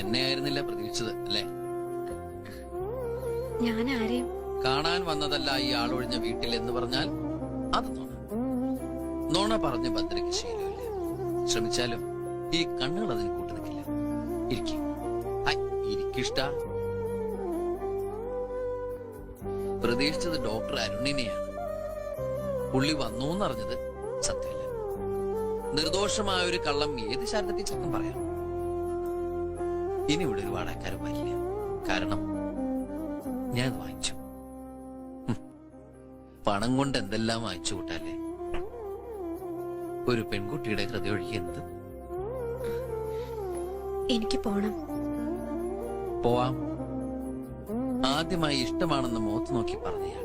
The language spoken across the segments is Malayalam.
എന്നെ ആയിരുന്നില്ല പ്രതീക്ഷിച്ചത് അല്ലേ? ഞാൻ ആരെയും കാണാൻ വന്നതല്ല ഈ ആളൊഴിഞ്ഞ വീട്ടിൽ എന്ന് പറഞ്ഞാൽ അത് നോണ പറഞ്ഞ് ഭദ്രയ്ക്ക് ശീലമില്ല. ശ്രമിച്ചാലും ഈ കണ്ണുകൾ അതിന് കൂട്ടു നിൽക്കില്ല. ഇരിക്കിഷ്ട. പ്രതീക്ഷിച്ചത് ഡോക്ടർ അരുണിനെയാണ്. പുള്ളി വന്നു എന്നറിഞ്ഞത് സത്യമല്ല. നിർദോഷമായ ഒരു കള്ളം ഏത് ശാരദ ടീച്ചർക്കും പറയാം. ഇനി ഇവിടെ ഒരു വാടകക്കാരൻ വരില്ല. കാരണം ഞാൻ വാങ്ങിച്ചു. പണം കൊണ്ട് എന്തെല്ലാം വാങ്ങിച്ചു കൂട്ടാല്ലേ. ഒരു പെൺകുട്ടിയുടെ ഹൃദയം ഒഴുകിയെന്ത്. എനിക്ക് പോണം. പോവാം. ആദ്യമായി ഇഷ്ടമാണെന്ന് മുഖത്ത് നോക്കി പറഞ്ഞയാൾ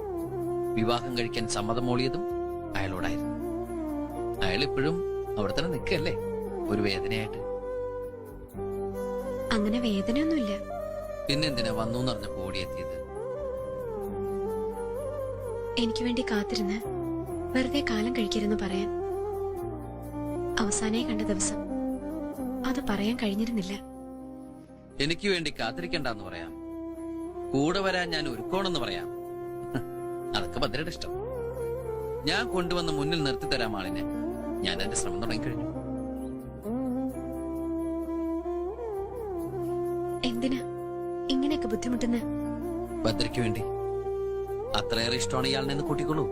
വിവാഹം കഴിക്കാൻ സമ്മതമോളിയതും അയാളോടായിരുന്നു. അയാൾ ഇപ്പോഴും അവിടെ തന്നെ നിൽക്കല്ലേ, ഒരു വേദനയായിട്ട്. അങ്ങനെ വേദനയൊന്നുമില്ല. പിന്നെന്തിനാ വന്നു എന്നറിഞ്ഞപ്പോ ഓടിയെത്തിയത്? എനിക്ക് വേണ്ടി കാത്തിരുന്ന് വെറുതെ കാലം കഴിക്കരുന്ന് പറയാൻ. അവസാനമായി കണ്ട ദിവസം അത് പറയാൻ കഴിഞ്ഞിരുന്നില്ല. എനിക്ക് വേണ്ടി കാത്തിരിക്കണ്ടെന്ന് പറയാം, കൂടെ വരാൻ ഞാൻ ഒരുക്കോണെന്ന് പറയാം. അതൊക്കെ ഭദ്രയുടെ ഇഷ്ടം. ഞാൻ കൊണ്ടുവന്ന് മുന്നിൽ നിർത്തി തരാം ആളിനെ. ഞാൻ എന്റെ ശ്രമം തുടങ്ങിക്കഴിഞ്ഞു. എന്തിനാ ഇങ്ങനെയൊക്കെ ബുദ്ധിമുട്ടുന്ന? ഭദ്രയ്ക്ക് വേണ്ടി. അത്രയേറെ ഇഷ്ടമാണ് ഇയാളിനെ കൂട്ടിക്കൊള്ളൂ.